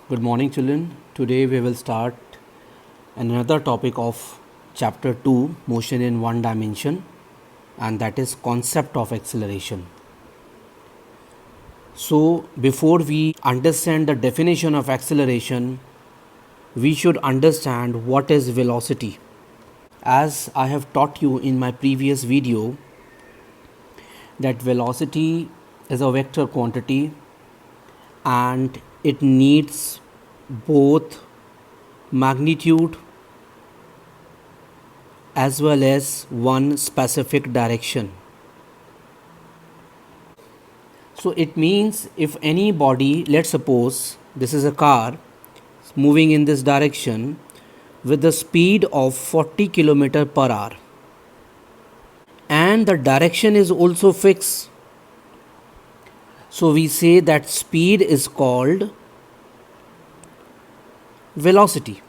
Good morning, children. Today we will start another topic of chapter 2, motion in one dimension, and that is concept of acceleration. So, before we understand the definition of acceleration, we should understand what is velocity. As I have taught you in my previous video, that velocity is a vector quantity and it needs both magnitude as well as one specific direction. So it means if any body, let's suppose this is a car moving in this direction with the speed of 40 km per hour, and the direction is also fixed. So we say that speed is called velocity.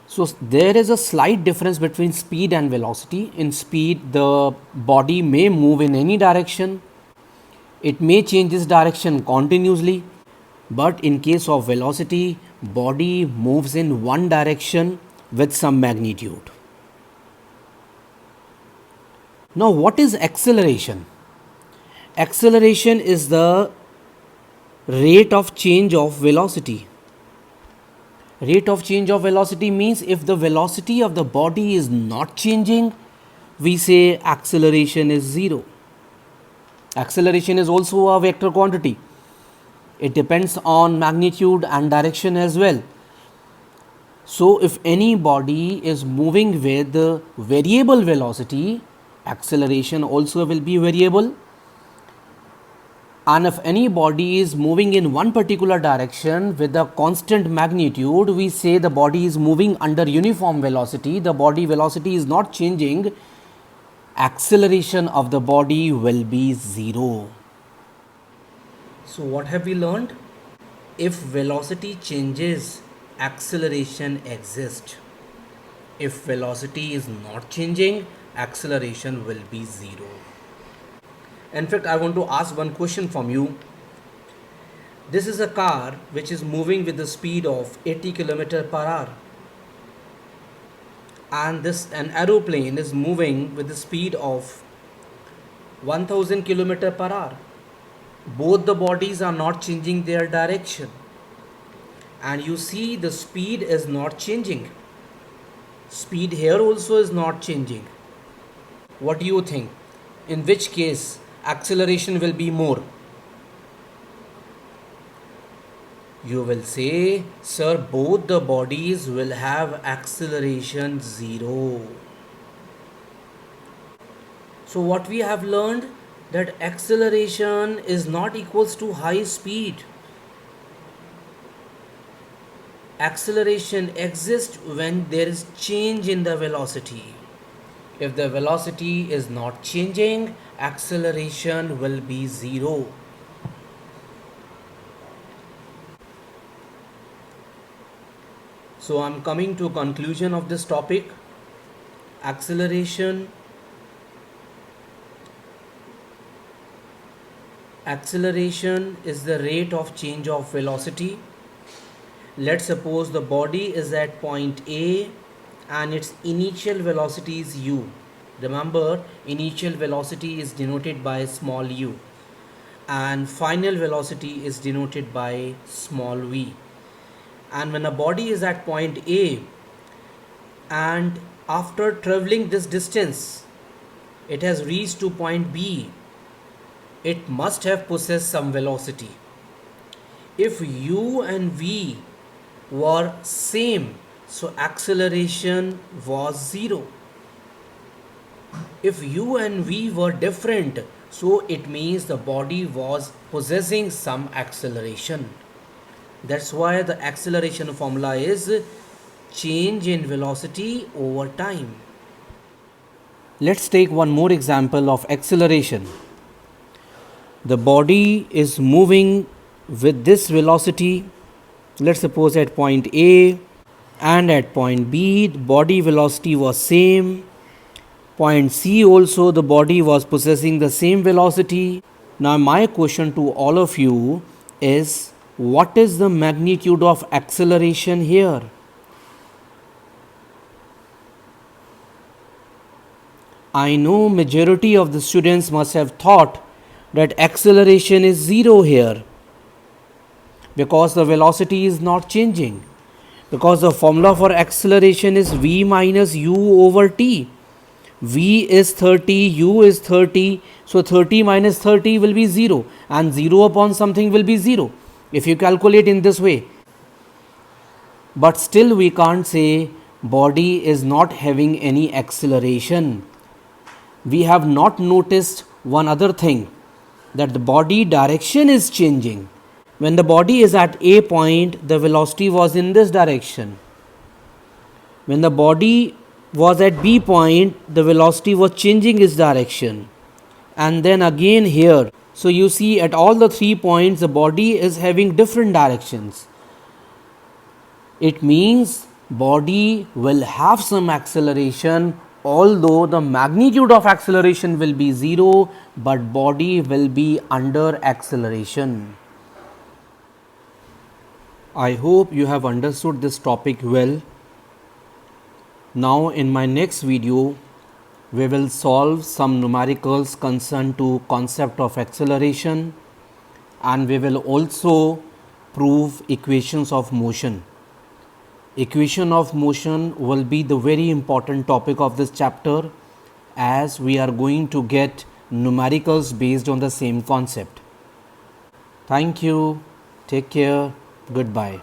So there is a slight difference between speed and velocity. In speed, the body may move in any direction. It may change its direction continuously. But in case of velocity, body moves in one direction with some magnitude. Now what is acceleration? Acceleration is the rate of change of velocity. Rate of change of velocity means if the velocity of the body is not changing, we say acceleration is zero. Acceleration is also a vector quantity. It depends on magnitude and direction as well. So if any body is moving with variable velocity, acceleration also will be variable. And if any body is moving in one particular direction with a constant magnitude, we say the body is moving under uniform velocity. The body velocity is not changing. Acceleration of the body will be zero. So what have we learned? If velocity changes, acceleration exists. If velocity is not changing, acceleration will be zero. In fact, I want to ask one question from you. This is a car which is moving with the speed of 80 km per hour. And an aeroplane is moving with the speed of 1000 km per hour. Both the bodies are not changing their direction. And you see the speed is not changing. Speed here also is not changing. What do you think? In which case acceleration will be more? You will say, sir, both the bodies will have acceleration zero. So what we have learned, that acceleration is not equals to high speed. Acceleration exists when there is change in the velocity. If the velocity is not changing, acceleration will be zero. So I'm coming to a conclusion of this topic. Acceleration is the rate of change of velocity. Let's suppose the body is at point A and its initial velocity is u. Remember, initial velocity is denoted by small u and final velocity is denoted by small v. And when a body is at point A and after traveling this distance, it has reached to point B, it must have possessed some velocity. If u and v were same, so acceleration was zero. If u and v were different, so it means the body was possessing some acceleration. That's why the acceleration formula is change in velocity over time. Let's take one more example of acceleration. The body is moving with this velocity, let's suppose at point A, and at point B the body velocity was same. Point C also the body was possessing the same velocity. Now my question to all of you is, what is the magnitude of acceleration here? I know majority of the students must have thought that acceleration is 0 here because the velocity is not changing, because the formula for acceleration is v minus u over t. V is 30, u is 30, so 30 minus 30 will be 0 and 0 upon something will be 0 if you calculate in this way. But still we can't say body is not having any acceleration. We have not noticed one other thing, that the body direction is changing. When the body is at A point, the velocity was in this direction. When the body was at B point, the velocity was changing its direction. And then again here. So you see at all the 3 points, the body is having different directions. It means body will have some acceleration, although the magnitude of acceleration will be 0, but body will be under acceleration. I hope you have understood this topic well. Now in my next video, we will solve some numericals concerned to concept of acceleration, and we will also prove equations of motion. Equation of motion will be the very important topic of this chapter, as we are going to get numericals based on the same concept. Thank you. Take care. Goodbye.